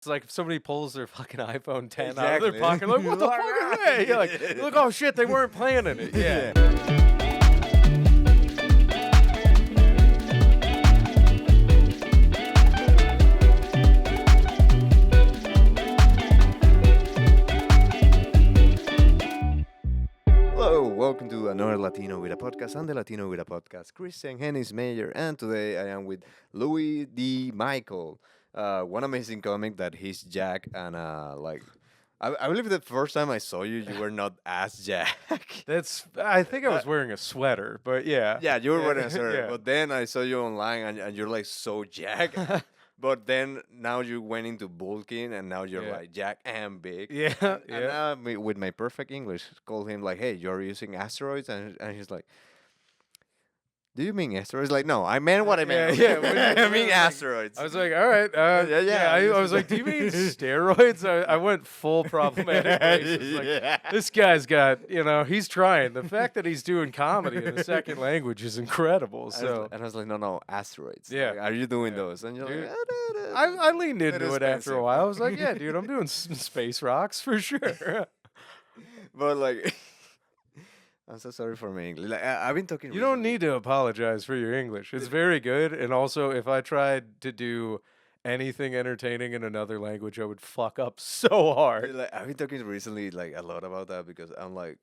It's like if somebody pulls their fucking iPhone 10 out of Exactly. their pocket, like, what the fuck is that? You're like, oh shit, they weren't planning it. Yeah. Hello, welcome to another Latino with a podcast. I'm the Latino with a podcast, Christian Hennis Mayer, and today I am with Louis D. Michael. One amazing comic that he's Jack, and I believe the first time I saw you, you were not as Jack. I think I was That- wearing a sweater, but yeah. Yeah, you were wearing a shirt, Yeah. but then I saw you online, and you're like so Jack. But then now you went into bulking, and now you're Yeah. like Jack and big. Yeah, And yeah. now with my perfect English, call him like, "Hey, you're using asteroids," and he's like, "Do you mean asteroids?" Like, no, I meant what I meant. Yeah, yeah. I mean asteroids. I was like, all right. Yeah, I was like, do you mean steroids? I went full problematic. Basis. Like, Yeah. this guy's got, he's trying. The fact that he's doing comedy in a second language is incredible. So And I was like, no, asteroids. Yeah. Like, are you doing Yeah. those? And you're Dude, like, "Ah, da, da, I leaned Bit into it after expensive. a while. I was like, yeah, dude, I'm doing space rocks for sure. But like, I'm so sorry for my English. Like, I've been talking. You don't recently- need to apologize for your English. It's very good. And also, if I tried to do anything entertaining in another language, I would fuck up so hard. Like, I've been talking recently like a lot about that because I'm like,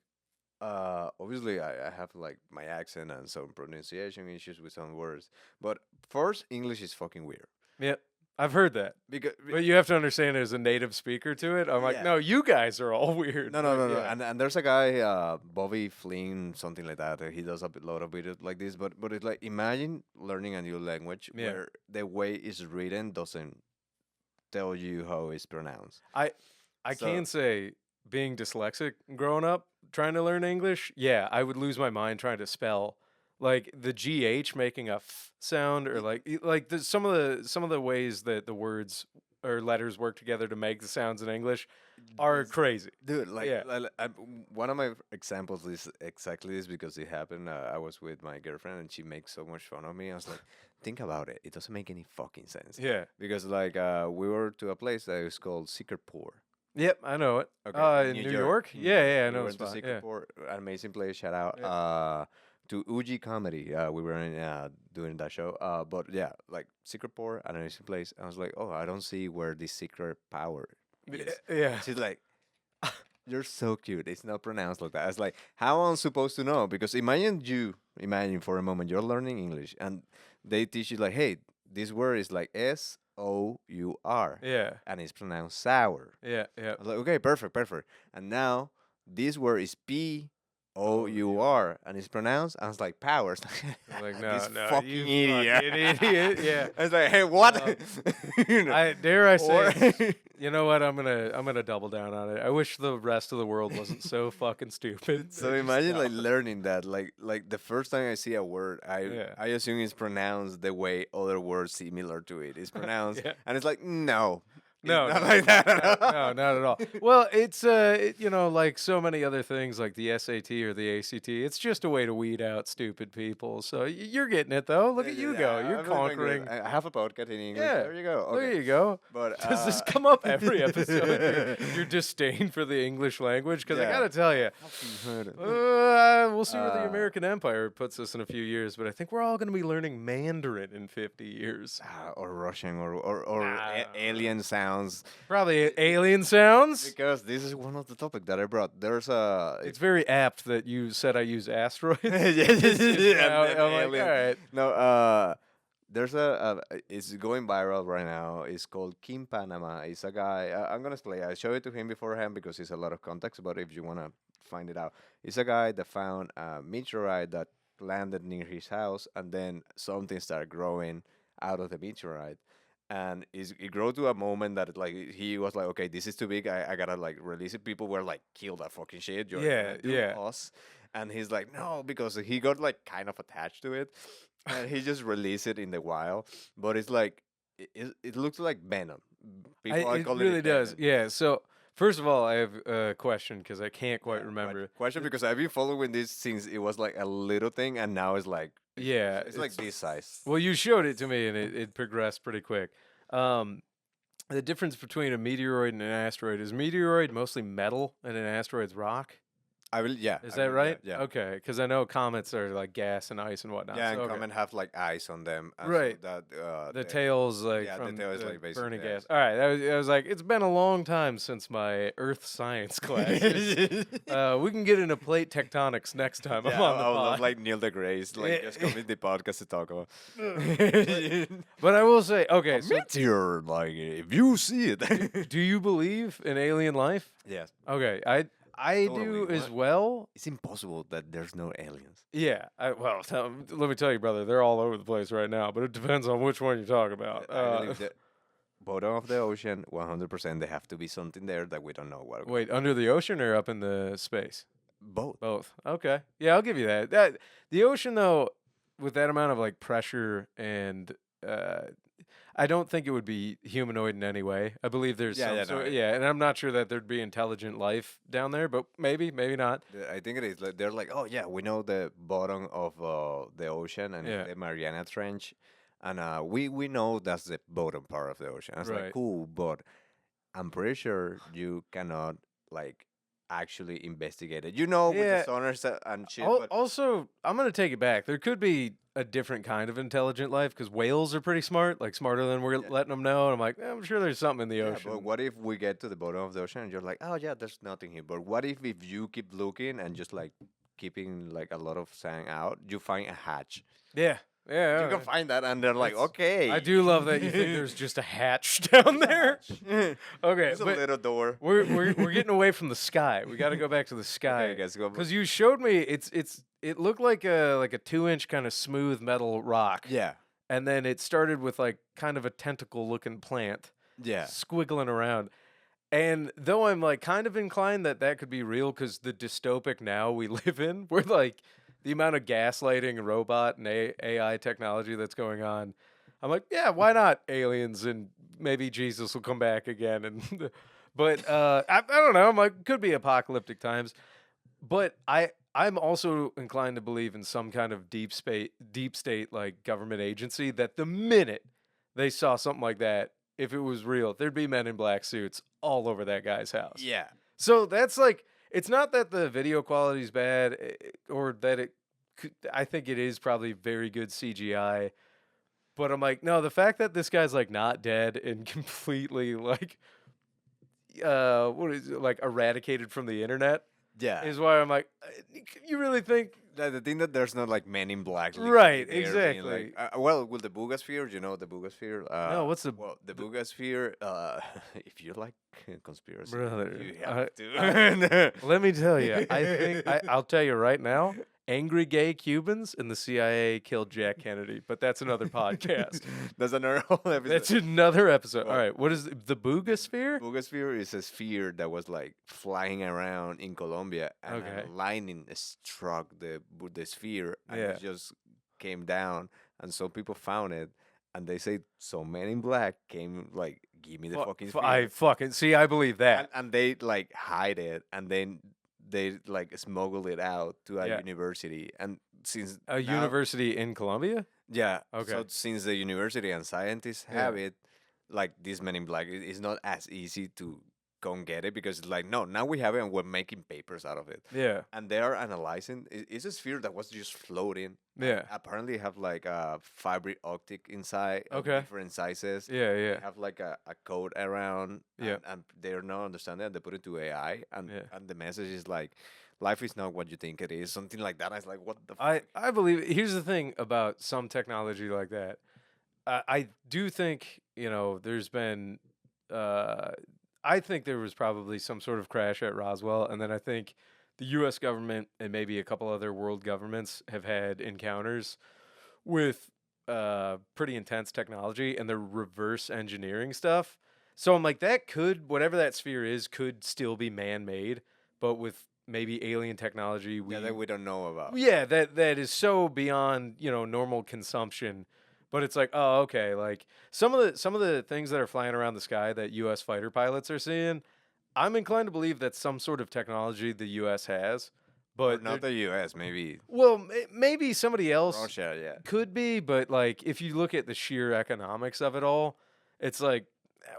obviously I have like my accent and some pronunciation issues with some words. But first, English is fucking weird Yeah, I've heard that. because But you have to understand, as a native speaker to it, I'm like, Yeah. no, you guys are all weird. no, no, Like, no, no. yeah. And there's a guy, Bobby Flynn, something like that. He does a lot of videos like this. But it's like imagine learning a new language Yeah. where the way it's written doesn't tell you how it's pronounced. I So- can say, being dyslexic growing up, trying to learn English, yeah, I would lose my mind trying to spell like the GH making a f sound, or like some of the ways that the words or letters work together to make the sounds in English are This- crazy. Dude, like, Yeah. one of my examples is exactly this because it happened. I was with my girlfriend and she makes so much fun of me. I was like, think about it. It doesn't make any fucking sense. Yeah. Because like we were to a place that is called Secretport. Yep, I know it. Okay, In New York? Yeah, yeah, I We know the went to spot. Yeah. Secretport, an amazing place. Shout out Yeah. to Uji Comedy. We were doing that show. But yeah, like Secretport, an amazing place. I was like, oh, I don't see where this secret power is. Yeah. She's like, you're so cute. It's not pronounced like that. I was like, how am I supposed to know? Because imagine for a moment you're learning English and they teach you like, hey, this word is like SOUR Yeah. and it's pronounced sour. Yeah. Yeah. I was like, okay, perfect. And now this word is POUR and it's pronounced. I was like, powers. Like, no, This no, fucking you idiot. fucking idiot. Yeah. I was like, hey, what? You know, I dare I say, or- you know what? I'm gonna double down on it. I wish the rest of the world wasn't so fucking stupid. So Just imagine stop like it. learning that, like the first time I see a word, Yeah. I assume it's pronounced the way other words similar to it is pronounced, Yeah. and it's like no, it's No, not no, like that at no, all. not at all. Well, it's like so many other things, like the SAT or the ACT. It's just a way to weed out stupid people. So you're getting it though. Look at you go. Yeah, You're I'm doing good. conquering. I have a podcast in English. Yeah. There you go. There Okay. you go. But Does this come up every episode? Your disdain for the English language? Because I Yeah. gotta tell you, Heard it. we'll see where the Uh, American Empire puts us in a few years. But I think we're all gonna be learning Mandarin in 50 years. Or Russian or Nah. alien sounds, Probably alien sounds. because this is one of the topic that I brought. There's a It's very apt that you said I use asteroids. yeah, Now and I'm like, alien. all right. No, there's it's going viral right now. It's called Kim Panama. It's a guy. I'm gonna explain. I showed it to him beforehand because it's a lot of context. But if you wanna find it out, it's a guy that found a meteorite that landed near his house, and then something started growing out of the meteorite. And it grew to a moment that like he was like, okay, this is too big. I gotta like release it. People were like, kill that fucking shit. You're Yeah, gonna do yeah. us. And he's like, no, because he got like kind of attached to it, and he just released it in the wild. But it's like it looks like venom. People are It calling really does. venom. Yeah. So first of all, I have a question because I can't quite Yeah, remember. question because I've been following this since it was like a little thing, and now it's like Yeah, it's like this size. Well, you showed it to me, and it progressed pretty quick. Um, the difference between a meteoroid and an asteroid is meteoroid mostly metal and an asteroid's rock. I will. Yeah, Is I that will, yeah, right? yeah. Okay, because I know comets are like gas and ice and whatnot. Yeah, So and okay, common have like eyes on them, and so right. that The tails like yeah, the from tail is the like burning basically gas. eyes. All right, I was like, it's been a long time since my Earth science classes. We can get into plate tectonics next time I'm Yeah, on the I would love pod. like Neil deGrasse, like just Eh, come in the podcast to talk about. but but I will say, A okay, so meteor, like if you see it. do you believe in alien life? Yes, Okay, I totally. do as What? well. It's impossible that there's no aliens. Yeah, well, let me tell you, brother, they're all over the place right now, but it depends on which one you talk about. I believe that bottom of the ocean, 100%, there have to be something there that we don't know what. Wait, under the ocean or up in the space? Both. Both. Okay. Yeah, I'll give you that. The ocean though, with that amount of like pressure and uh I don't think it would be humanoid in any way. I believe there's Yeah, some yeah, no. sort yeah, and I'm not sure that there'd be intelligent life down there, but maybe, maybe not. I think it is. Like, they're like, oh yeah, we know the bottom of the ocean and Yeah. the Mariana Trench, and we know that's the bottom part of the ocean. I was like, Right. cool, but I'm pretty sure you cannot like actually investigate it. You know, with the Yeah. sonars and shit, but Also, I'm gonna take it back. There could be a different kind of intelligent life because whales are pretty smart, like smarter than we're yeah, letting them know. And I'm like, I'm sure there's something in the yeah. But ocean. what if we get to the bottom of the ocean and you're like, oh yeah, there's nothing here. But what if you keep looking and just like keeping like a lot of sand out, you find a hatch. Yeah, yeah. You can find that, and they're like, It's- okay. I do love that you think there's just a hatch down there. Okay, There's a but little door. we're getting away from the sky. We got to go back to the Okay, sky guys, go. because you showed me it looked like a 2-inch kind of smooth metal rock, Yeah, and then it started with like kind of a tentacle looking plant yeah, squiggling around. And though I'm like kind of inclined that that could be real because the dystopic now we live in, where like the amount of gaslighting, robot, and AI technology that's going on, I'm like, yeah, why not aliens and maybe Jesus will come back again. And but I don't know. I'm like, could be apocalyptic times. But I'm also inclined to believe in some kind of deep state like government agency that the minute they saw something like that, if it was real, there'd be men in black suits all over that guy's house. yeah. So that's like, it's not that the video quality is bad or that it I think it is probably very good CGI. But I'm like, no, the fact that this guy's like not dead and completely like what is it, like eradicated from the internet Yeah. is why I'm like, you really think The thing that there's not like Men in Black, literally right, there being exactly. like, well, with the Boogosphere, you know the Boogosphere. No, what's the Well, the Boogosphere. If you like conspiracy, brother? you have to. Let me tell you, I think I'll tell you right now. Angry gay Cubans and the CIA killed Jack Kennedy, but that's another podcast. That's another whole episode. That's another episode. All Well, right, what is the Boogosphere? Boogosphere is a sphere that was like flying around in Colombia, and Okay. a lightning struck the sphere, and Yeah. it just came down, and some people found it, and they say some men in black came like, give me the fucking sphere, I fucking see. I believe that. and they like hide it, and then they like smuggle it out to a Yeah. university, and since A now- university in Colombia. yeah. Okay. So since the university and scientists Yeah. have it, like this Men in Black, it's not as easy to come get it because it's like, no, now we have it and we're making papers out of it. Yeah, And they are analyzing. It's a sphere that was just floating. yeah, Apparently have like a fiber optic inside of Okay. different sizes. yeah, They yeah. have like a code around, Yeah. and they're not understanding it. They put it to AI, and Yeah. and the message is like, life is not what you think it is, something like that. I was like, what the? I believe. Here's the thing about some technology like that. I do think there's been. I think there was probably some sort of crash at Roswell, and then I think the U.S. government and maybe a couple other world governments have had encounters with pretty intense technology, and they're reverse engineering stuff. So I'm like, that could whatever that sphere is could still be man-made, but with maybe alien technology. Yeah, that we don't know about. Yeah, that is so beyond normal consumption. But it's like, oh, okay. Like some of the things that are flying around the sky that U.S. fighter pilots are seeing, I'm inclined to believe that's some sort of technology the U.S. has. Or But not the U.S. Maybe well, maybe somebody else Russia. Yeah. could be. But like, if you look at the sheer economics of it all, it's like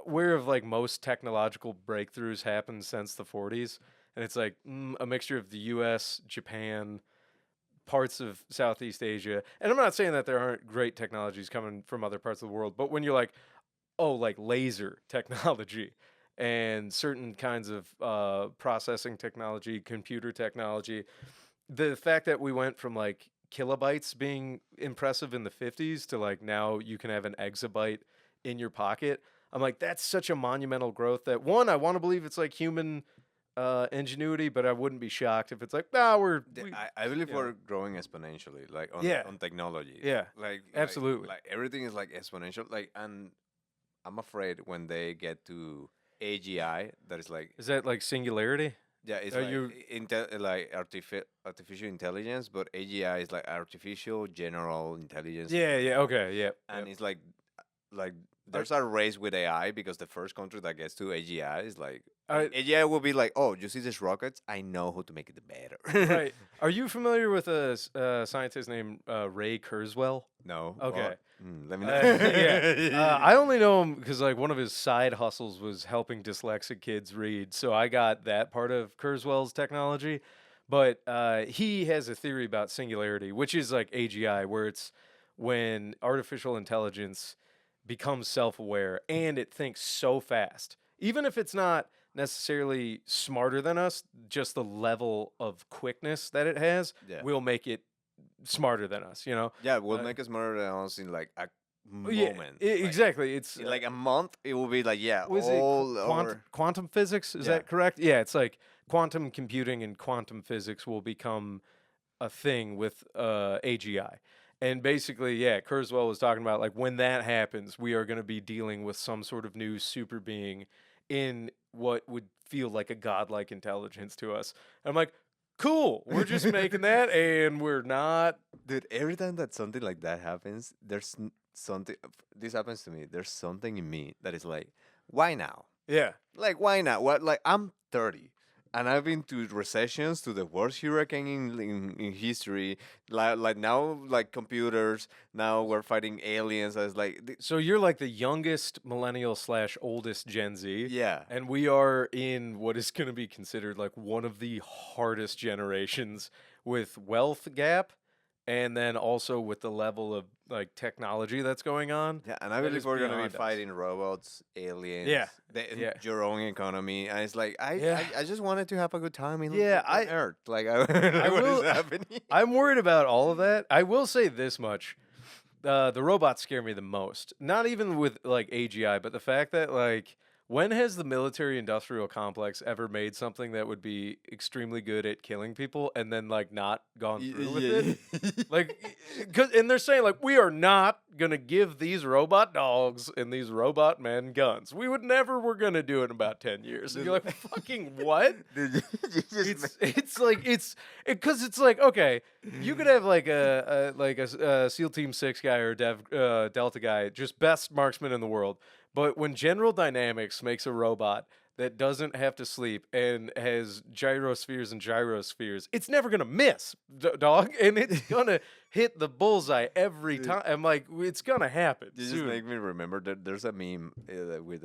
where of like most technological breakthroughs happened since the 40s, and it's like a mixture of the U.S., Japan, parts of Southeast Asia. And I'm not saying that there aren't great technologies coming from other parts of the world, but when you're like, oh, like laser technology and certain kinds of processing technology, computer technology, the fact that we went from like kilobytes being impressive in the 50s to like now you can have an exabyte in your pocket. I'm like, that's such a monumental growth that one, I want to believe it's like human ingenuity, but I wouldn't be shocked if it's like, nah, I believe you know, we're growing exponentially, like yeah, on technology. yeah, Like absolutely. like everything is like exponential. Like, and I'm afraid when they get to AGI, that is like Is that like singularity? yeah, it's Are like you? like artificial intelligence, but AGI is like artificial general intelligence, Yeah, yeah, okay, yeah, and yep. it's like Are, there's a race with AI because the first country that gets to AGI is like, and are, AGI will be like, oh, you see these rockets? I know how to make it better. right. Are you familiar with a scientist named Ray Kurzweil? No, Okay. what? Let me Yeah. know. I only know him because like one of his side hustles was helping dyslexic kids read, so I got that part of Kurzweil's technology. But he has a theory about singularity, which is like AGI, where it's when artificial intelligence becomes self-aware and it thinks so fast, even if it's not necessarily smarter than us, just the level of quickness that it has Yeah. will make it smarter than us. You know. Yeah, will Uh, make us smarter than us in like a yeah, moment. Like exactly. It's in like a month, it will be like, yeah, was it all over. quantum physics? Is Yeah. that correct? Yeah, it's like quantum computing and quantum physics will become a thing with AGI. And basically, yeah, Kurzweil was talking about like when that happens, we are going to be dealing with some sort of new super being in what would feel like a godlike intelligence to us. I'm like, cool, we're just making that, and we're not. Dude, every time that something like that happens, there's something. This happens to me. There's something in me that is like, why now? Yeah, Like, why not? What? Like, I'm 30, and I've been to recessions, to the worst hurricane in history. Like now, like computers. Now we're fighting aliens. I was like, so you're like the youngest millennial slash oldest Gen Z, yeah, and we are in what is going to be considered like one of the hardest generations with wealth gap, and then also with the level of like technology that's going on yeah. And I that believe is we're gonna be beyond us. fighting robots, aliens, Yeah, yeah, your own economy. And it's like, yeah, I just wanted to have a good time yeah. in Earth. Like, I like what is will. happening? I'm worried about all of that. I will say this much: the robots scare me the most. Not even with like AGI, but the fact that like when has the military industrial complex ever made something that would be extremely good at killing people and then like not gone through with it? Yeah. Like, cause, and they're saying like we are not gonna give these robot dogs and these robot men guns. We would never. We're gonna do it in about 10 years. And you're like, fucking what? Dude, you just It's like it's because it's like okay, you could have like a SEAL Team 6 guy or Delta guy, just best marksman in the world. But when General Dynamics makes a robot that doesn't have to sleep and has gyrospheres and gyrospheres, it's never gonna miss, dog, and it's gonna hit the bullseye every Dude, time. I'm like, it's gonna happen you just soon. make me remember that there's a meme with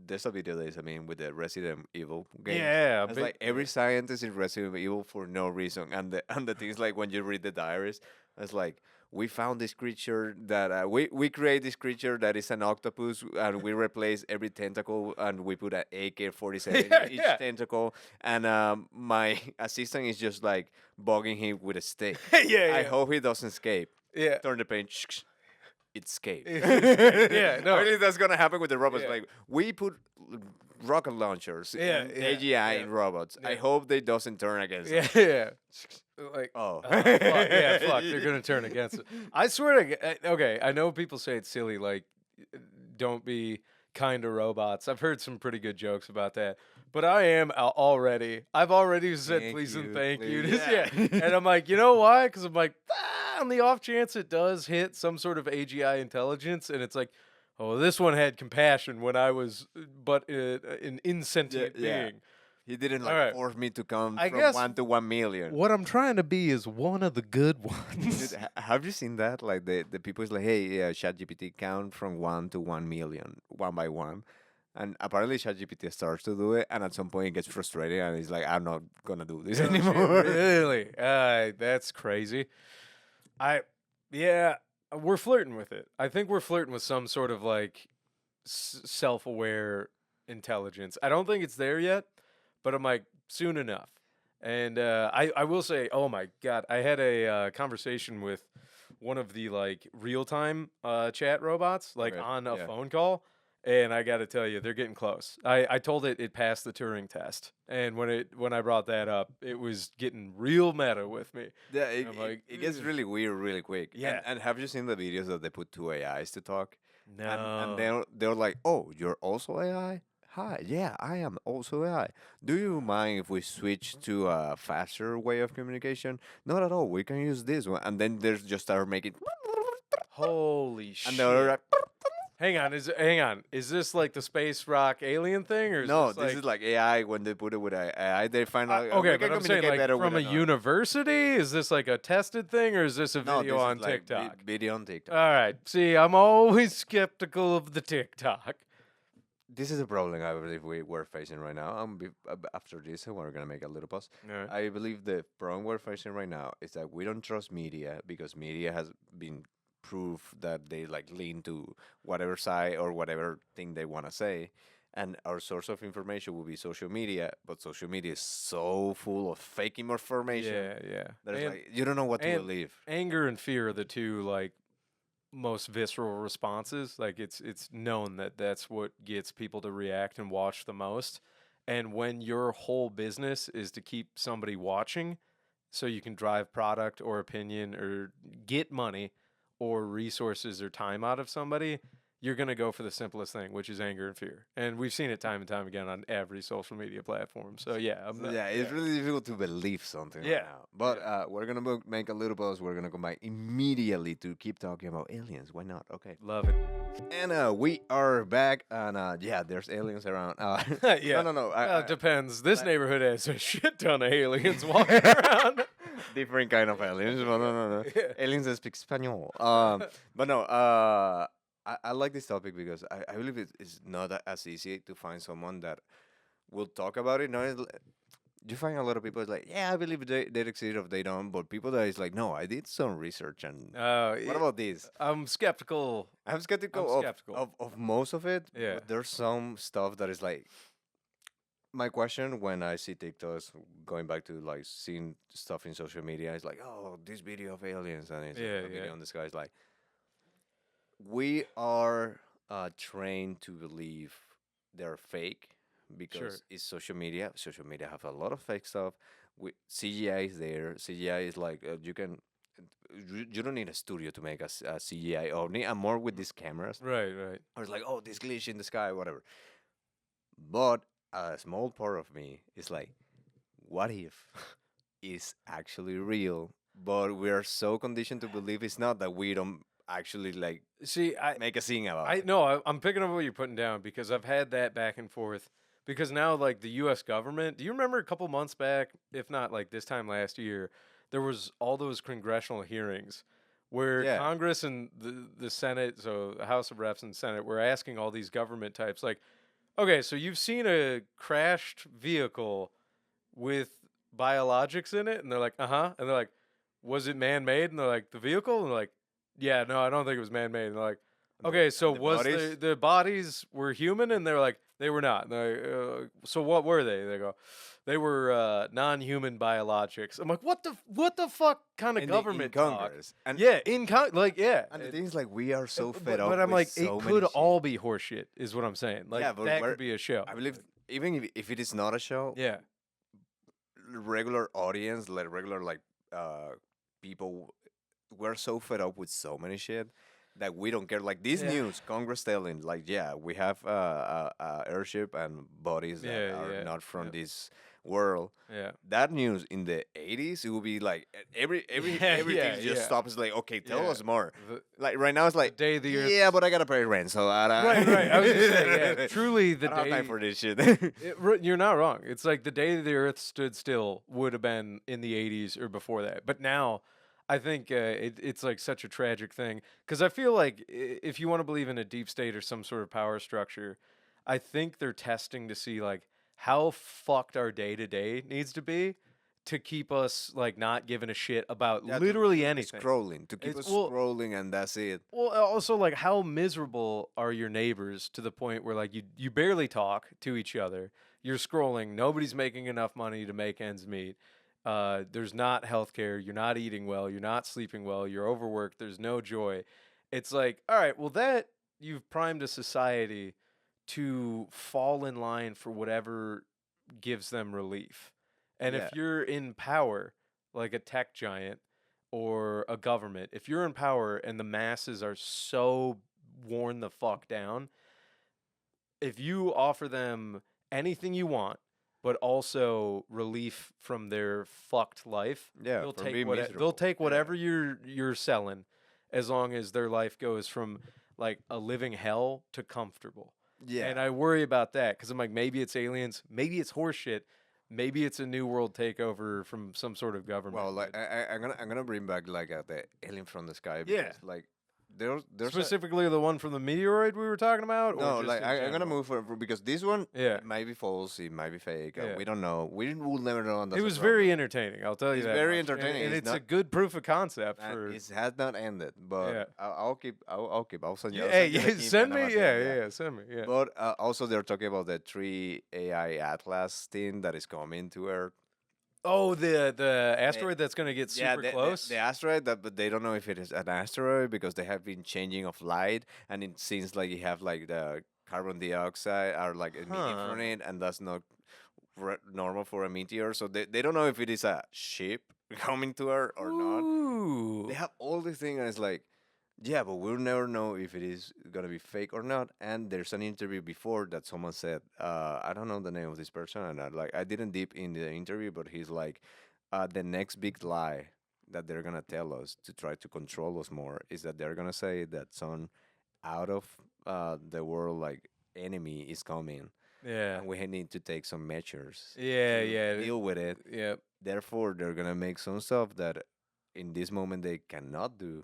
there's a video that is a meme with the Resident Evil games. Yeah, It's but like every scientist in Resident Evil for no reason, and the things like when you read the diaries, it's like we found this creature that we create this creature that is an octopus, and we replace every tentacle, and we put an AK-47 yeah, in each yeah, tentacle, and my assistant is just like bugging him with a stick. yeah, I yeah, hope he doesn't escape. yeah. Turn the page. It escaped. Yeah, I no, believe that's gonna happen with the robots. yeah, Like we put rocket launchers yeah, and yeah, AGI yeah, in robots. I yeah. hope they doesn't turn against Yeah, us. yeah. Like, Oh. fuck, yeah, fuck. They're gonna turn against it. I swear to. Okay, I know people say it's silly. Like, don't be kind to robots. I've heard some pretty good jokes about that. But I am already. I've already said Thank please and you. thank you. Please. Yeah, Yeah. and I'm like, you know why? Because I'm like, on the off chance it does hit some sort of AGI intelligence, and it's like, oh, this one had compassion when I was but an Yeah. insentient Yeah. being. He didn't All like right. force me to come I from guess 1 to 1 million. what I'm trying to be is one of the good Dude, ones. have you seen that? Like the people is like, hey, yeah, ChatGPT count from 1 to 1 million, one by one. And apparently ChatGPT starts to do it, and at some point it gets frustrated, and he's like, I'm not gonna do this Oh shit! anymore. Really? That's crazy. I yeah, we're flirting with it. I think we're flirting with some sort of like self-aware intelligence. I don't think it's there yet, but I'm like soon enough. And I will say, oh my god, I had a conversation with one of the like real-time chat robots, like Okay, on a yeah. phone call. And I got to tell you, they're getting close. I told it passed the Turing test, and when I brought that up, it was getting real meta with me. Yeah, And I'm like, it gets "Ugh." really weird really quick. Yeah, And have you seen the videos that they put two AIs to talk? And no. they're like, "Oh, you're also AI? Hi, yeah, I am also AI. Do you mind if we switch to a faster way of communication? Not at all. We can use this one." And then there's just start making, Holy and they're shit. like, Hang on. Is this like the space rock alien thing, or is "No, this this like is like AI." When they put it with AI, they find out okay? we can But I'm saying communicate like better with from a another. university. Is this like a tested thing, or is this a No, video this is on like TikTok? video on TikTok. All right. See, I'm always skeptical of the TikTok. This is a problem I believe we're facing right now. After this, we're gonna make a little pause. All right. I believe the problem we're facing right now is that we don't trust media because media has been proof that they like lean to whatever side or whatever thing they want to say, and our source of information will be social media. But social media is so full of fake information. Yeah, yeah. There's like you don't know what to And believe. anger and fear are the two like most visceral responses. Like it's known that that's what gets people to react and watch the most. And when your whole business is to keep somebody watching so you can drive product or opinion or get money or resources or time out of somebody, you're going to go for the simplest thing, which is anger and fear. And we've seen it time and time again on every social media platform. So yeah, I'm So not, yeah, yeah. it's really difficult to believe something right Yeah. now. But we're gonna make a little pause. We're gonna come back immediately to keep talking about aliens. Why not? Okay. Love it. And we are back, and yeah, there's aliens around. Yeah. No. Well, it depends. This I- neighborhood has a shit ton of aliens walking around. different kind of aliens. But no. Yeah. Aliens that speak Spanish. But no. I like this topic because I believe it's not as easy to find someone that will talk about it. No, you find a lot of people is like, yeah, I believe they exist or they don't, but people that is like, no, I did some research and what about this? I'm skeptical. I'm skeptical, I'm skeptical. of most of it. Yeah. But there's some stuff that is like my question when I see TikToks going back to like seeing stuff in social media is like, oh, this video of aliens and it's Yeah, a video yeah. on the sky is like we are trained to believe they're fake because Sure. it's social media. Social media have a lot of fake stuff. CGI is there. CGI is like you can. You don't need a studio to make a CGI or need and more with these cameras. Right, right. Or it's like, oh, this glitch in the sky, whatever. But a small part of me is like, what if it's actually real? But we are so conditioned to believe it's not that we don't actually like See, make a scene about I it. no, I'm picking up what you're putting down because I've had that back and forth. Because now, like the U.S. government, do you remember a couple months back, if not like this time last year, there was all those congressional hearings where Yeah. Congress and the Senate, so the House of Reps and Senate, were asking all these government types, like, okay, so you've seen a crashed vehicle with biologics in it, and they're like, uh huh, and they're like, was it man made? And they're like, the vehicle, and they're like, yeah, no, I don't think it was man made. And they're like, okay, so the was bodies? the bodies were human? And they're like, they were not. And they're like, so what were they? They go, they were non-human biologics. I'm like, what the fuck kind of In government talk? Congress. And Yeah, like yeah. and the thing is like we are so But, fed up but I'm with like, so it many could shit. all be horseshit, is what I'm saying. Like Yeah, but that we're- could be a show. I believe even if it is not a show, Yeah, regular audience, like regular like people, we're so fed up with so many shit that we don't care. Like this Yeah. news, Congress telling, like, yeah, we have airship and bodies that Yeah, are yeah, not from yeah, this world. yeah. That news in the 80s, it would be like Yeah, everything yeah, just yeah, stops. Like, okay, tell yeah. us more. The Like right now, it's the like, day the Earth. yeah, but I gotta pay rent, so I Right, right. I was gonna say, yeah. don't, Truly, I the don't have time day for this shit. you're not wrong. It's like the day the Earth stood still would have been in the '80s or before that. But now, I think it's like such a tragic thing because I feel like if you want to believe in a deep state or some sort of power structure, I think they're testing to see like how fucked our day to day needs to be to keep us like not giving a shit about Yeah, literally to be anything. scrolling, to keep It's us well, scrolling, and that's it. well, also like how miserable are your neighbors to the point where like you barely talk to each other. You're scrolling. Nobody's making enough money to make ends meet. There's not health care. You're not eating well. You're not sleeping well. You're overworked. There's no joy. It's like, all right, well, that you've primed a society to fall in line for whatever gives them relief. And Yeah, if you're in power, like a tech giant or a government, if you're in power and the masses are so worn the fuck down, if you offer them anything you want, but also relief from their fucked life, yeah, from being they'll miserable. take Yeah, whatever you're selling, as long as their life goes from like a living hell to comfortable. yeah. And I worry about that because I'm like, maybe it's aliens, maybe it's horseshit, maybe it's a new world takeover from some sort of government. Well, like But I'm gonna bring back like the alien from the sky yeah, because like there's a specifically the one from the meteoroid we were talking about, or no, just like in I'm gonna general. move because this one Yeah, it might be false, it might be fake. yeah. We don't know. We will never know, and It that's a was problem. very entertaining. I'll tell you It's that very much. entertaining. And It's it's a not, good proof of concept and for. it has not ended. But Yeah. I'll send you. Yeah. I'll Hey, send you the yeah, King send me. Panama Yeah, thing. yeah, Yeah. yeah. Send me. Yeah. But also, they're talking about the three AI Atlas thing that is coming to Earth. Oh, the They, asteroid that's gonna get yeah, super close. the asteroid, that, but they don't know if it is an asteroid because they have been changing of light, and it seems like you have like the carbon dioxide are like emitting Huh. from it, and that's not normal for a meteor. So they don't know if it is a ship coming to Earth or not. They Ooh. have all these things, and it's like, yeah, but we'll never know if it is gonna be fake or not. And there's an interview before that someone said, I don't know the name of this person, and I didn't deep in the interview, but he's like, the next big lie that they're gonna tell us to try to control us more is that they're gonna say that some out of the world like enemy is coming, Yeah. and we need to take some measures Yeah. to Yeah. deal with it. Yeah. Therefore, they're gonna make some stuff that in this moment they cannot do.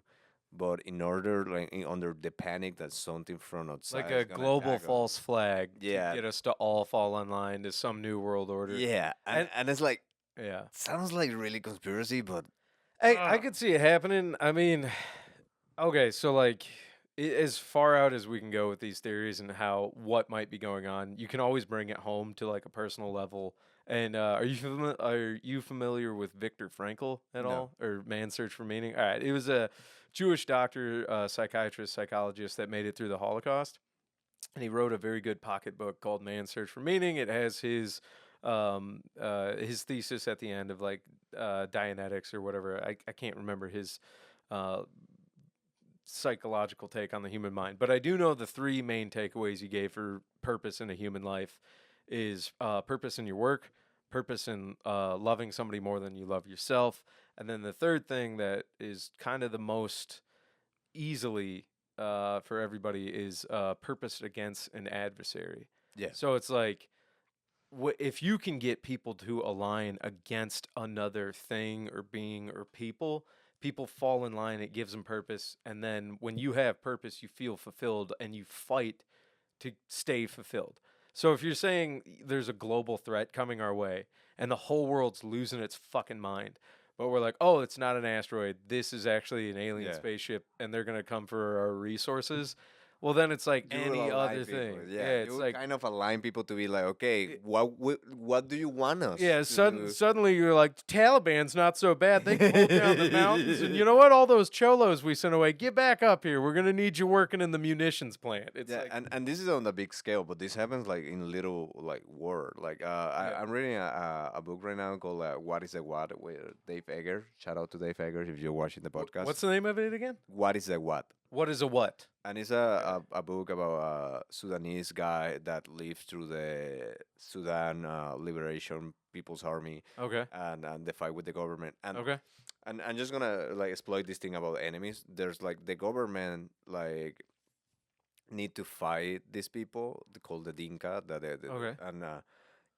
But in order, like under the panic that something from Like outside a is gonna global attack us, false flag to yeah, get us to all fall in line to some new world order. yeah, And and it's like yeah. sounds like really conspiracy, but I could see it happening. I mean, okay, so like as far out as we can go with these theories and how what might be going on, you can always bring it home to like a personal level. And are you familiar with Viktor Frankl at no, all, or Man's Search for Meaning? All right, it was a Jewish doctor, psychiatrist, psychologist that made it through the Holocaust, and he wrote a very good pocketbook called Man's Search for Meaning. It has his thesis at the end of like Dianetics or whatever. I can't remember his uh, psychological take on the human mind, but I do know the three main takeaways he gave for purpose in a human life is purpose in your work, purpose in loving somebody more than you love yourself, and then the third thing that is kind of the most easily for everybody is purpose against an adversary. yeah, So it's like if you can get people to align against another thing or being or people, people fall in line. It gives them purpose, and then when you have purpose, you feel fulfilled, and you fight to stay fulfilled. So if you're saying there's a global threat coming our way and the whole world's losing its fucking mind, but we're like, oh, it's not an asteroid. This is actually an alien yeah. spaceship and they're going to come for our resources. Well, then it's like You will any align other people. thing. Yeah, Yeah, you it's will like kind of align people to be like, okay, it- what do you want us yeah, to do? suddenly you're like, Taliban's not so bad. They can hold down the mountains. And you know what? All those cholos we sent away, get back up here. We're going to need you working in the munitions plant. It's Yeah, like, and this is on a big scale, but this happens like in little like word. Like yeah. I'm reading a book right now called "What Is a What" with Dave Egger. Shout out to Dave Egger if you're watching the podcast. What's the name of it again? What is a what? What is a what? And it's a book about a Sudanese guy that lived through the Sudan Liberation People's Army Okay. and the fight with the government. Okay. And I'm just gonna like exploit this thing about enemies. There's like the government like need to fight these people called the Dinka that Okay. and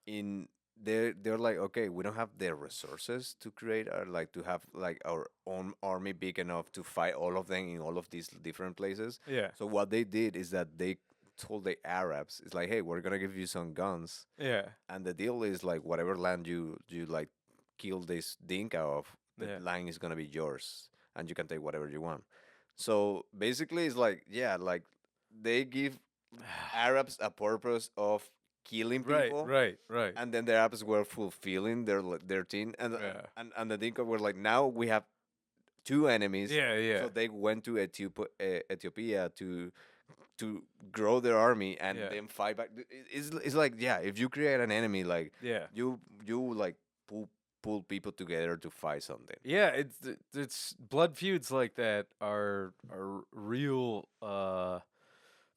in they're like, okay, we don't have the resources to create our like to have like our own army big enough to fight all of them in all of these different places. Yeah. So what they did is that they told the Arabs, it's like, hey, we're gonna give you some guns, Yeah. and the deal is like whatever land you like kill this Dinka of, the Yeah. land is gonna be yours, and you can take whatever you want. So basically, it's like, yeah, like they give Arabs a purpose of killing Right. people, Right. Right. and then the Arabs were fulfilling their team, Yeah. and the Dinka were like, now we have two enemies. Yeah. Yeah. So they went to Ethiopia to grow their army and Yeah. then fight back. It's like, yeah, if you create an enemy, like Yeah. you like pull people together to fight something. Yeah, it's blood feuds like that are real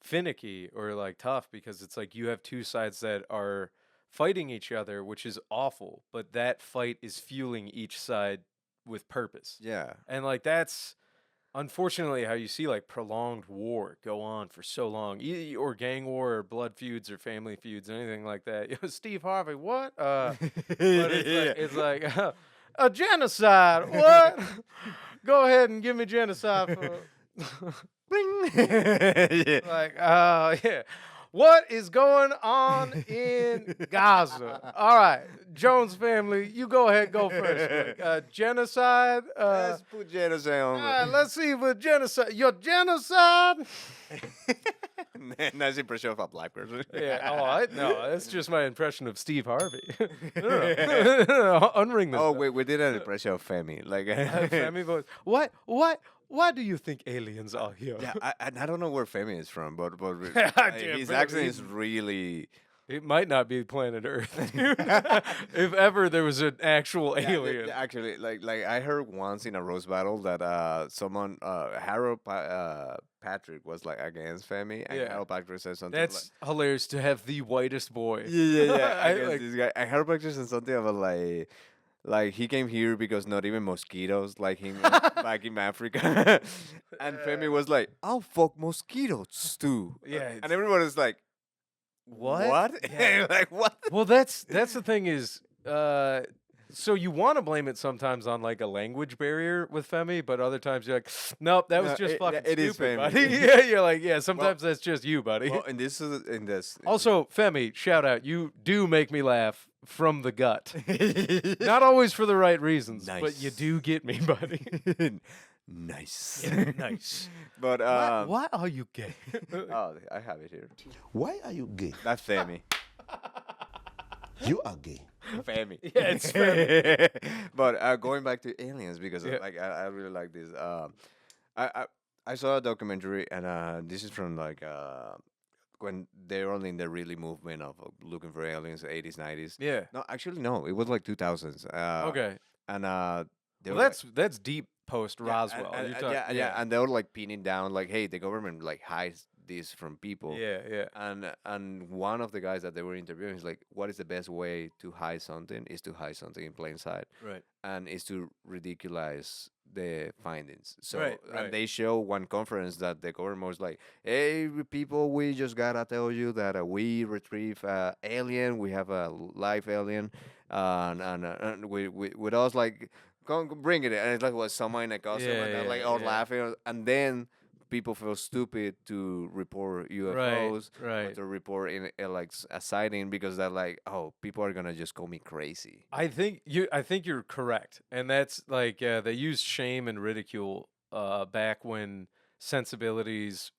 finicky or like tough because it's like you have two sides that are fighting each other, which is awful, but that fight is fueling each side with purpose. Yeah. And like that's unfortunately how you see like prolonged war go on for so long, or gang war or blood feuds or family feuds, anything like that. Steve Harvey, what? But it's like a genocide. What? Go ahead and give me genocide for Bling. Yeah. like yeah. What is going on in Gaza? All right, Jones family, you go ahead, go first. Genocide. Let's put genocide on. Let's see what genocide. Your genocide. Nice impression of a black person. Yeah. Oh, no, that's just my impression of Steve Harvey. No. Unring this. Oh, up. we did an impression of Femi. Like, Femi voice. Why do you think aliens are here? yeah, and I don't know where Femi is from, but Yeah, his but accent he's- is really It might not be planet Earth, dude. If ever there was an actual yeah, alien. actually, like I heard once in a roast battle that someone Harold Patrick was like against Femi, and Yeah. Harold Patrick said something. That's hilarious to have the whitest boy. Yeah, I against like- this guy. And Harold Patrick said something about like he came here because not even mosquitoes like him back in Africa. And Femi was like, "I'll fuck mosquitoes too." Yeah, And it's- everyone was like, What? What? Yeah. Like what? Well, that's the thing is, so you want to blame it sometimes on like a language barrier with Femi, but other times you're like, nope, that was No, just fucking it is stupid, Femi. buddy. Yeah, you're like, yeah, sometimes that's just you, buddy. Well, in this. Also, Femi, shout out, you do make me laugh from the gut. Not always for the right reasons, but you Nice. do get me, buddy. Nice. Nice. But Why are you gay? oh, I have it here. Why are you gay? That's Femi. You are gay. Femi. Yeah, it's Femi. But going back to aliens because Yeah. like I really like this. I saw a documentary and this is from like when they're only in the really movement of looking for aliens, 80s, 90s. Yeah. No, actually no, it was like 2000s. Okay. And they Well, were like- that's deep post yeah, Roswell. and- You're and- talk- yeah, and they were like pinning down like, hey, the government like hides this from people. Yeah, yeah. And one of the guys that they were interviewing is like, what is the best way to hide something? Is to hide something in plain sight, Right. and is to ridiculize the findings. So Right, right. and they show one conference that the government was like, hey people, we just gotta tell you that we retrieve alien, we have a live alien, and we with us like. Come bring it, and it's like was someone in a costume, and they're like all yeah. laughing, and then people feel stupid to report UFOs, Right. to report in like a sighting because they're like, oh, people are gonna just call me crazy. I think you're correct, and that's like they used shame and ridicule back when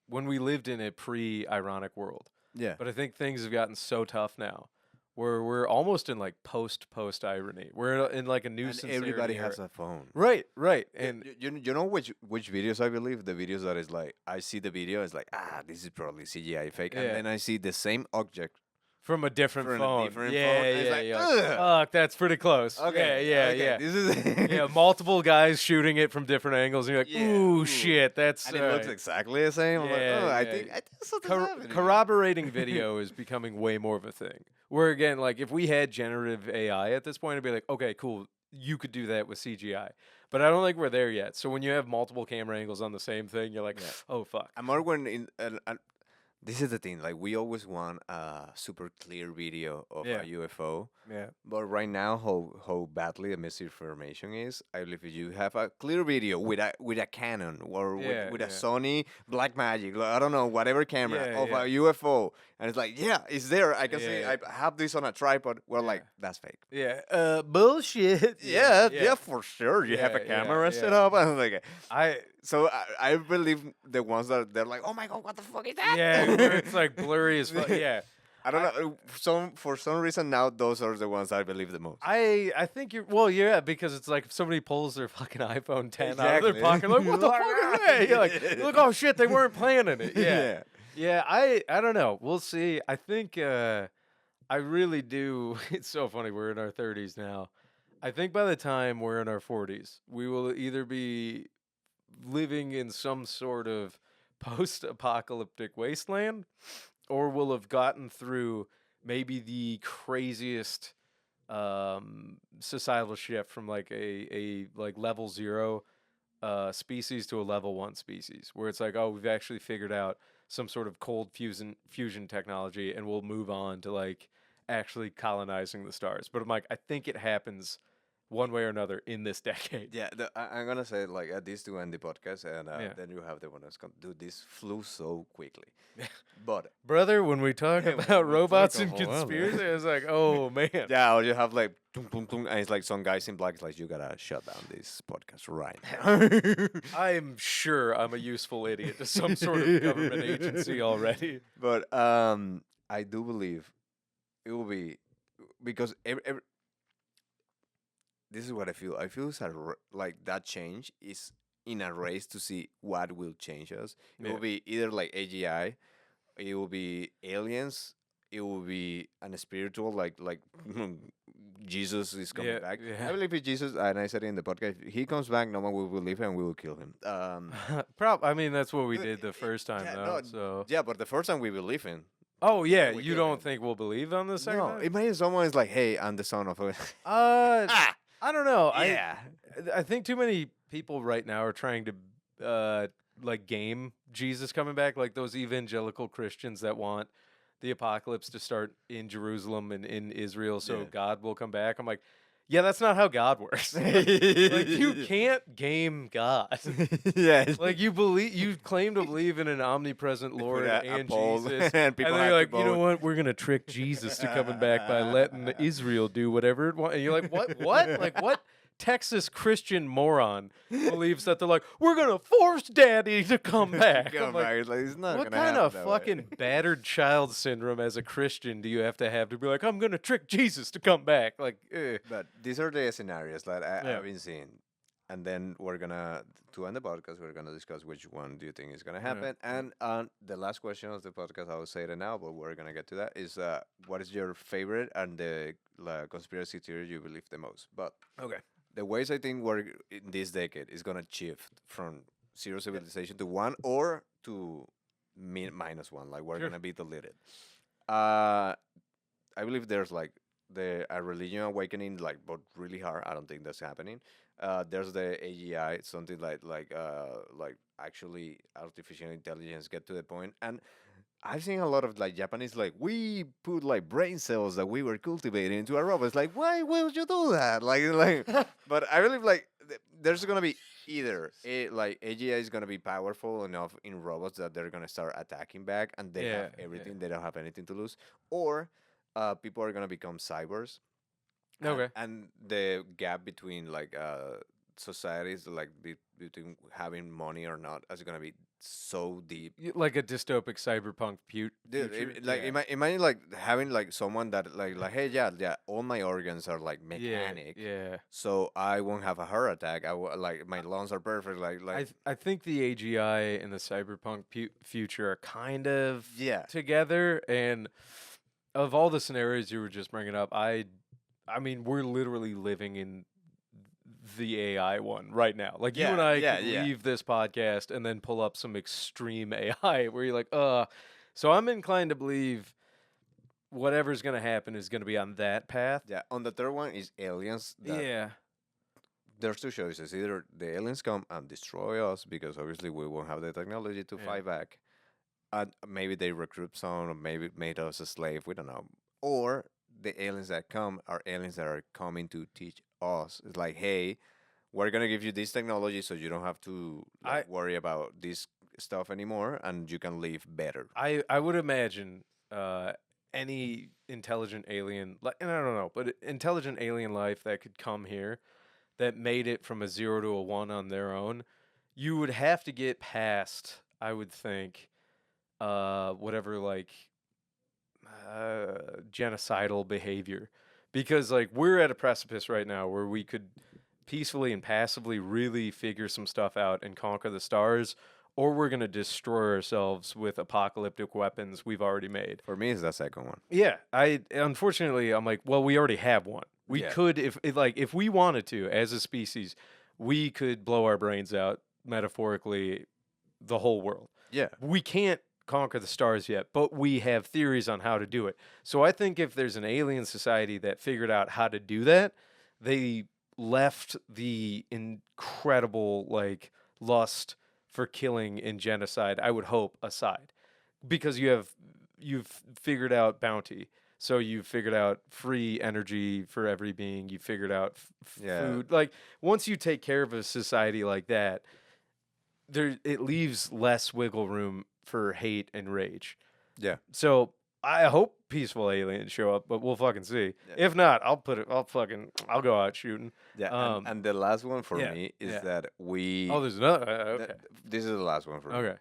when we lived in a pre-ironic world. Yeah, But I think things have gotten so tough now, where we're almost in like post irony. We're in like a and nuisance. everybody has a phone. Right, And and you know which videos I believe, the videos that is like I see the video, it's like, this is probably CGI fake, Yeah. and then I see the same object from a different from phone. a different yeah, phone. And yeah, it's like, yeah. ugh. Fuck, that's pretty close. Okay, Yeah, okay, yeah, this is yeah. Multiple guys shooting it from different angles, and you're like, Yeah, ooh, ooh. shit, that's and it looks exactly the same. I'm like, Yeah, oh, I yeah. think something's happening. corroborating video is becoming way more of a thing. Where again, like if we had generative AI at this point, it'd be like, okay, cool, you could do that with CGI. But I don't think we're there yet. So when you have multiple camera angles on the same thing, you're like, Yeah. oh fuck. I'm more when in this is the thing. Like we always want a super clear video of Yeah. a UFO, Yeah. but right now, how badly the misinformation is, I believe if you have a clear video with a Canon or Yeah, with a yeah. Sony Blackmagic, like, I don't know, whatever camera Yeah, of yeah. a UFO, and it's like, yeah, it's there. I can see. Yeah. I have this on a tripod. We're like, Yeah. that's fake. Yeah. Bullshit. Yeah, for sure. You have a Yeah, camera yeah. set up, and like, I so I believe the ones that they're like, oh my god, what the fuck is that? yeah, where it's like blurry as fuck. Yeah. I don't know. For some reason now those are the ones I believe the most. I think you're well, yeah, because it's like if somebody pulls their fucking iPhone 10 out of Exactly. their pocket, like what the fuck is that? You're like, look, oh shit, they weren't planning it. Yeah, yeah. I don't know. We'll see. I think I really do. It's so funny. We're in our 30s now. I think by the time we're in our 40s, we will either be living in some sort of post-apocalyptic wasteland, or we'll have gotten through maybe the craziest societal shift from like a like level 0 species to a level 1 species, where it's like, oh, we've actually figured out some sort of cold fusion technology, and we'll move on to like actually colonizing the stars. But I'm like, I think it happens one way or another in this decade. Yeah, I'm gonna say like this to end the podcast, and Yeah. then you have the one that's gonna do this flew so quickly. But Brother, when we talk Yeah, when about we robots talk and about- conspiracy, it's like, oh man. yeah, or you have like tung, tung, tung, and it's like some guys in black. It's like you gotta shut down this podcast right now. I'm sure I'm a useful idiot to some sort of government agency already. But I do believe it will be because this is what I feel. I feel it's like that change is in a race to see what will change us. It Yeah. will be either like AGI, it will be aliens, it will be an spiritual like Jesus is coming Yeah, back. yeah. I believe if Jesus, and I said it in the podcast, if he comes back, no one will believe him, and we will kill him. I mean, that's what we did the first time, yeah, though. no, So. Yeah, but the first time we believe him. Oh yeah, we you kill don't him. think we'll believe on the second No, time? imagine someone is like, "Hey, I'm the son of a." Uh, I don't know. yeah. I think too many people right now are trying to like game Jesus coming back, like those evangelical Christians that want the apocalypse to start in Jerusalem and in Israel so Yeah. God will come back. I'm like, yeah, that's not how God works. Like you can't game God. yeah. Like you claim to believe in an omnipresent Lord a and poll, Jesus, and people then have you're to like, you know vote." what? We're gonna trick Jesus to coming back by letting Israel do whatever it wants. And you're like, what? What? Like what? Texas Christian moron believes that they're like, we're gonna force Daddy to come back. I'm Come like, back. It's like, it's not what gonna kind happen of that way. fucking battered child syndrome as a Christian do you have to be like, I'm gonna trick Jesus to come back? Like, But these are the scenarios that Yeah. I've been seeing, and then we're gonna to end the podcast. We're gonna discuss which one do you think is gonna happen. And the last question of the podcast, I will say it now, but we're gonna get to that. Is what is your favorite and the conspiracy theory you believe the most? But okay. the ways I think we're in this decade is gonna shift from zero civilization to one or to -1. Like we're Sure. gonna be deleted. I believe there's like a religion awakening, like but really hard. I don't think that's happening. There's the AGI, something like actually artificial intelligence get to the point, and I've seen a lot of like Japanese like we put like brain cells that we were cultivating into a robot. It's like why will you do that? But I believe like there's gonna be either like AGI is gonna be powerful enough in robots that they're gonna start attacking back and they have Yeah, everything. yeah. They don't have anything to lose, or people are gonna become cybers. Okay. And the gap between like societies, like between having money or not, is gonna be so deep. Like a dystopic cyberpunk Dude, future. imagine like having like someone that like hey yeah all my organs are like mechanic, Yeah. so I won't have a heart attack. Like my lungs are perfect. I think the AGI and the cyberpunk future are kind of Yeah. together, and of all the scenarios you were just bringing up, I mean, we're literally living in the AI one right now. Like you and Yeah, I yeah, could yeah. leave this podcast and then pull up some extreme AI where you're like. So I'm inclined to believe whatever's gonna happen is gonna be on that path. Yeah. On the third one is aliens. That Yeah. there's two choices. Either the aliens come and destroy us because obviously we won't have the technology to Yeah. fight back, and maybe they recruit some, or maybe made us a slave. We don't know. Or the aliens that come are aliens that are coming to teach us. It's like, hey, we're gonna give you this technology so you don't have to I worry about this stuff anymore, and you can live better. I would imagine any intelligent alien, and I don't know, but intelligent alien life that could come here that made it from a 0 to a 1 on their own, you would have to get past, I would think, whatever like genocidal behavior, because like we're at a precipice right now where we could peacefully and passively really figure some stuff out and conquer the stars, or we're going to destroy ourselves with apocalyptic weapons we've already made. For me, it's the second one. Yeah, I unfortunately I'm like, well, we already have one. We Yeah. could if we wanted to as a species, we could blow our brains out metaphorically the whole world. Yeah. We can't conquer the stars yet, but we have theories on how to do it. So I think if there's an alien society that figured out how to do that, they left the incredible like lust for killing and genocide, I would hope, aside. Because you've figured out bounty. So you've figured out free energy for every being. You figured out Yeah. food. Like once you take care of a society like that, there it leaves less wiggle room for hate and rage. Yeah. So I hope peaceful aliens show up, but we'll fucking see. Yeah. If not, I'll go out shooting. Yeah. Um, And the last one for yeah, me is yeah. that we. Oh, there's another. Okay. This is the last one for me. Okay.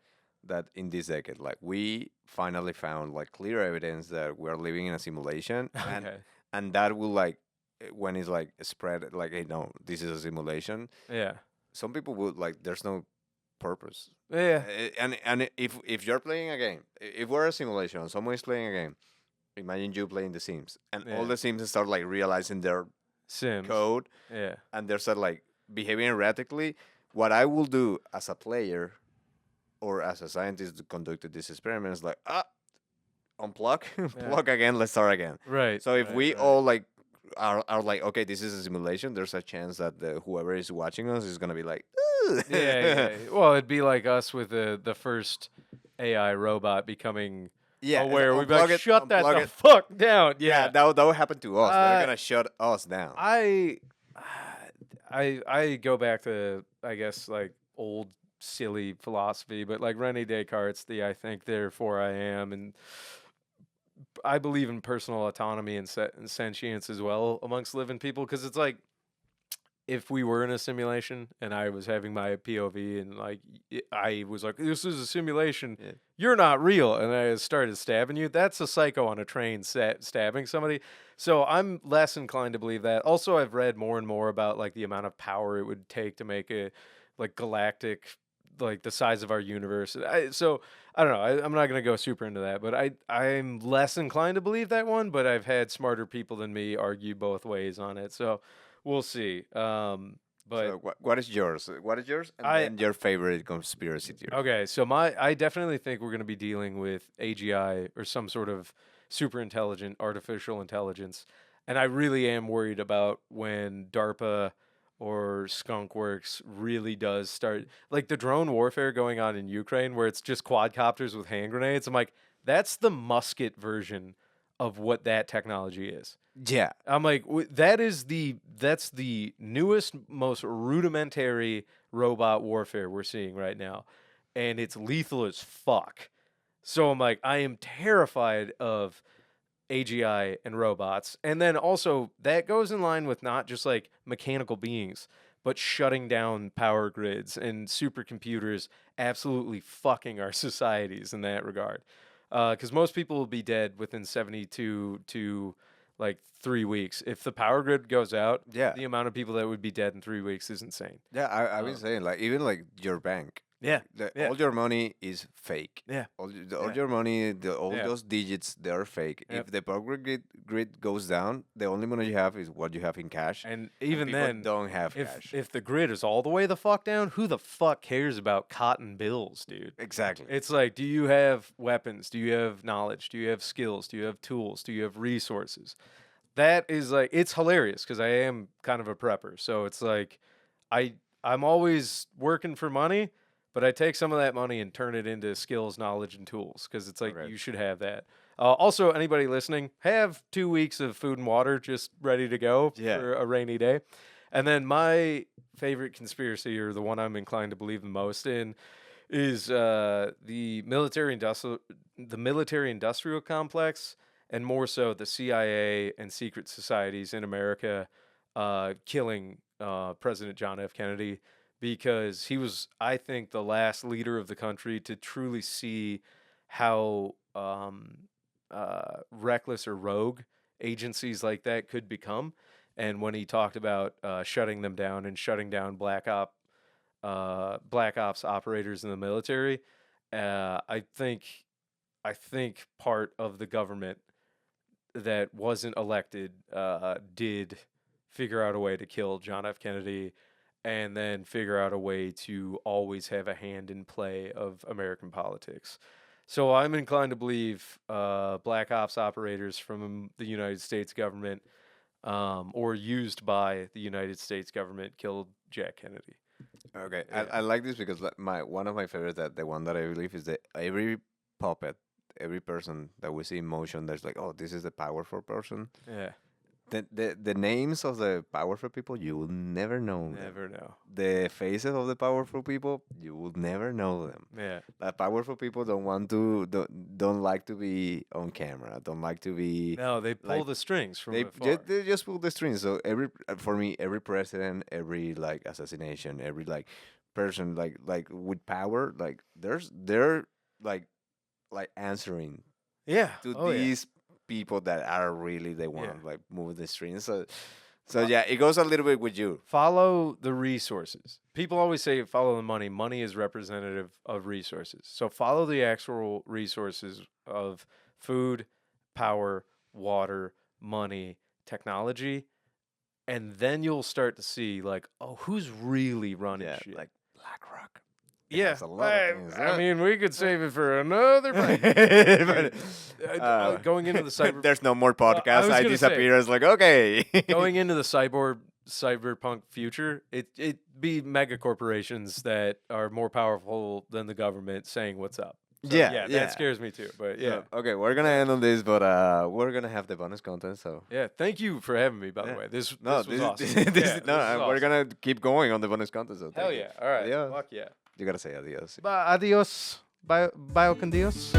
That in this decade, like we finally found like clear evidence that we're living in a simulation, Okay. and that will like when it's like spread like, hey, no, this is a simulation. Yeah. Some people would like there's no purpose. Yeah. And if you're playing a game, if we're a simulation and someone is playing a game, imagine you playing The Sims, and all Yeah. the Sims start like realizing their Sims. code, Yeah. and they start like behaving erratically. What I will do as a player or as a scientist conducted this experiment is like, unplug, plug again, let's start again. Right. So if right, we right. all like are like, okay, this is a simulation, there's a chance that whoever is watching us is gonna be like, "Ugh." yeah. Well, it'd be like us with the first AI robot becoming Yeah, aware. We'd be unplug like, it, shut that unplug the it. fuck down. Yeah, Yeah. that would happen to us. They're Uh, gonna shut us down. I go back to I guess like old silly philosophy, but like Rene Descartes, the I think therefore I am, and I believe in personal autonomy and, and sentience as well amongst living people, because it's like if we were in a simulation and I was having my POV and like I was like, this is a simulation, Yeah. you're not real, and I started stabbing you, that's a psycho on a train stabbing somebody. So I'm less inclined to believe that. Also, I've read more and more about like the amount of power it would take to make a like galactic, like the size of our universe. So I don't know. I'm not gonna go super into that, but I'm less inclined to believe that one. But I've had smarter people than me argue both ways on it, so we'll see. But So what is yours? What is yours? And I- then your favorite conspiracy theory. okay, so I definitely think we're going to be dealing with AGI or some sort of super intelligent artificial intelligence, and I really am worried about when DARPA or Skunkworks really does start like the drone warfare going on in Ukraine, where it's just quadcopters with hand grenades. I'm like, that's the musket version of what that technology is. Yeah. I'm like, that's the newest, most rudimentary robot warfare we're seeing right now, and it's lethal as fuck. So I'm like, I am terrified of AGI and robots, and then also that goes in line with not just like mechanical beings, but shutting down power grids and supercomputers absolutely fucking our societies in that regard. Because most people will be dead within 72 to like 3 weeks. If the power grid goes out, Yeah. the amount of people that would be dead in 3 weeks is insane. Yeah, I've been Um, saying like even like your bank, Yeah. Yeah. All your money is fake. Yeah. All Yeah. your money, all Yeah. those digits, they are fake. Yep. If the power grid goes down, the only money you have is what you have in cash. And And even people then, don't have if cash. if the grid is all the way the fuck down, who the fuck cares about cotton bills, dude? Exactly. It's like, do you have weapons? Do you have knowledge? Do you have skills? Do you have tools? Do you have resources? That is like, it's hilarious because I am kind of a prepper. So it's like I'm always working for money, but I take some of that money and turn it into skills, knowledge, and tools because it's like Correct. you should have that. Also, anybody listening, have 2 weeks of food and water just ready to go Yeah. for a rainy day. And then my favorite conspiracy, or the one I'm inclined to believe the most in, is the military industrial complex, and more so the CIA and secret societies in America killing President John F. Kennedy, because he was, I think, the last leader of the country to truly see how reckless or rogue agencies like that could become. And when he talked about shutting them down and shutting down black ops operators in the military, I think part of the government that wasn't elected did figure out a way to kill John F. Kennedy, and then figure out a way to always have a hand in play of American politics. So I'm inclined to believe black ops operators from the United States government, or used by the United States government, killed Jack Kennedy. Okay, Yeah. I like this because one of my favorites, that the one that I believe is that every puppet, every person that we see in motion, there's like, oh, this is the powerful person. Yeah, The names of the powerful people, you will never know them. never know. The faces of the powerful people, you will never know them. Yeah, Like, powerful people don't like to be on camera. Don't like to be. no, they pull like, the strings from They afar. they just pull the strings. So for me, every president, every like assassination, every like person like with power, like they're like answering Yeah, to oh yeah. these people that are really the one Yeah. like move the strings. So yeah, it goes a little bit with you. Follow the resources. People always say follow the money. Money is representative of resources. So follow the actual resources of food, power, water, money, technology, and then you'll start to see like, oh, who's really running Yeah, shit? like BlackRock. It yeah, has a lot of things, I huh? mean, we could save it for another break. But, Going into the cyber, there's no more I podcast. was I gonna say, disappear. It's like, okay. going into the cyberpunk future, it be mega corporations that are more powerful than the government saying what's up. So, Yeah, yeah. that scares me too. But yeah, So, okay, we're gonna end on this, but we're gonna have the bonus content. So yeah. Thank you for having me. By the Yeah. way, this no, was awesome. this Yeah, is, no, this is we're awesome. gonna keep going on the bonus content. So Hell thank you. yeah! All right, Adios. fuck yeah. You gotta say adios. Adios. Bio con Dios.